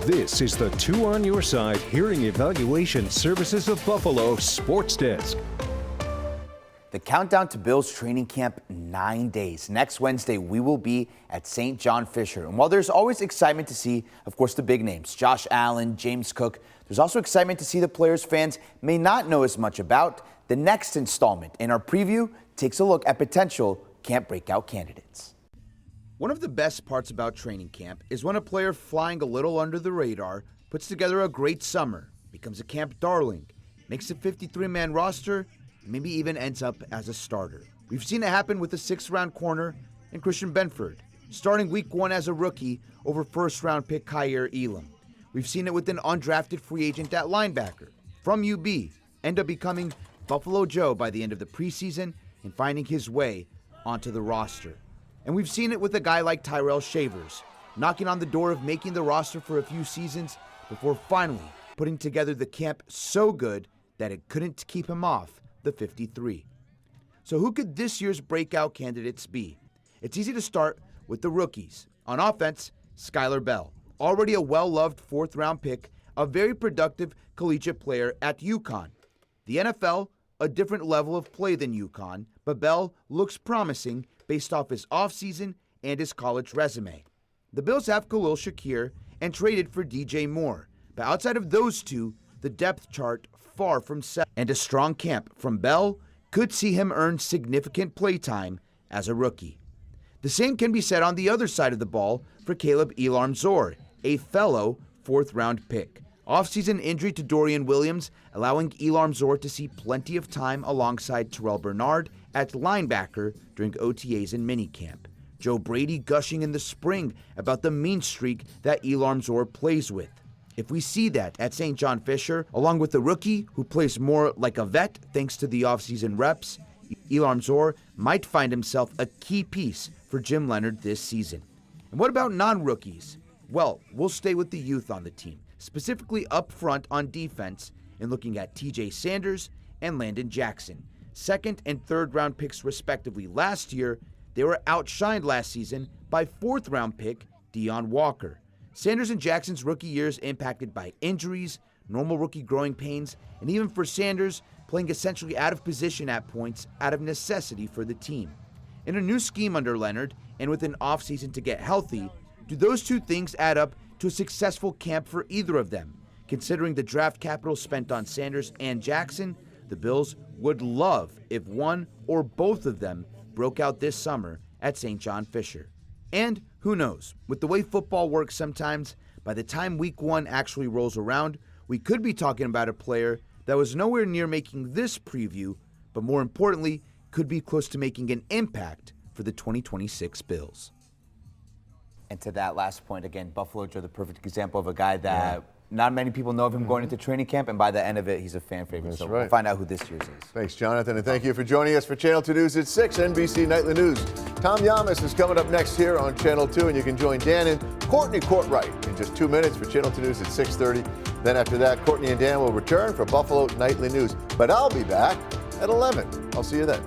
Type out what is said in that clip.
This is the Two on Your Side Hearing Evaluation Services of Buffalo Sports Desk. The countdown to Bills training camp, 9 days. Next Wednesday, we will be at St. John Fisher. And while there's always excitement to see, of course, the big names, Josh Allen, James Cook, there's also excitement to see the players fans may not know as much about. The next installment in our preview takes a look at potential camp breakout candidates. One of the best parts about training camp is when a player flying a little under the radar puts together a great summer, becomes a camp darling, makes a 53-man roster, maybe even ends up as a starter. We've seen it happen with the 6th-round corner and Christian Benford, starting week 1 as a rookie over 1st-round pick Kaiir Elam. We've seen it with an undrafted free agent at linebacker from UB, end up becoming Buffalo Joe by the end of the preseason and finding his way onto the roster. And we've seen it with a guy like Tyrell Shavers, knocking on the door of making the roster for a few seasons before finally putting together the camp so good that it couldn't keep him off the 53. So who could this year's breakout candidates be? It's easy to start with the rookies. On offense, Skyler Bell, already a well-loved 4th-round pick, a very productive collegiate player at UConn. The NFL, a different level of play than UConn, but Bell looks promising based off his offseason and his college resume. The Bills have Khalil Shakir and traded for DJ Moore, but outside of those two, the depth chart far from set, and a strong camp from Bell could see him earn significant playtime as a rookie. The same can be said on the other side of the ball for Caleb Elam-Zor, a fellow 4th-round pick. Offseason injury to Dorian Williams, allowing Elam-Zor to see plenty of time alongside Terrell Bernard at linebacker during OTAs and minicamp. Joe Brady gushing in the spring about the mean streak that Elam-Zor plays with. If we see that at St. John Fisher, along with the rookie who plays more like a vet thanks to the offseason reps, Elam-Zor might find himself a key piece for Jim Leonhard this season. And what about non-rookies? Well, we'll stay with the youth on the team, specifically up front on defense, and looking at TJ Sanders and Landon Jackson. 2nd and 3rd-round picks respectively last year, they were outshined last season by 4th-round pick Deion Walker. Sanders and Jackson's rookie years impacted by injuries, normal rookie growing pains, and even for Sanders, playing essentially out of position at points out of necessity for the team. In a new scheme under Leonhard, and with an offseason to get healthy, do those two things add up to a successful camp for either of them? Considering the draft capital spent on Sanders and Jackson, the Bills would love if one or both of them broke out this summer at St. John Fisher. And who knows, with the way football works sometimes, by the time week 1 actually rolls around, we could be talking about a player that was nowhere near making this preview, but more importantly, could be close to making an impact for the 2026 Bills. And to that last point, again, Buffalo Joe, the perfect example of a guy that not many people know of him going into training camp, and by the end of it, he's a fan favorite. That's so right. We'll find out who this year's is. Thanks, Jonathan, and thank you for joining us for Channel 2 News at 6, NBC Nightly News. Tom Yamas is coming up next here on Channel 2, and you can join Dan and Courtney Courtright in just 2 minutes for Channel 2 News at 6:30. Then after that, Courtney and Dan will return for Buffalo Nightly News. But I'll be back at 11. I'll see you then.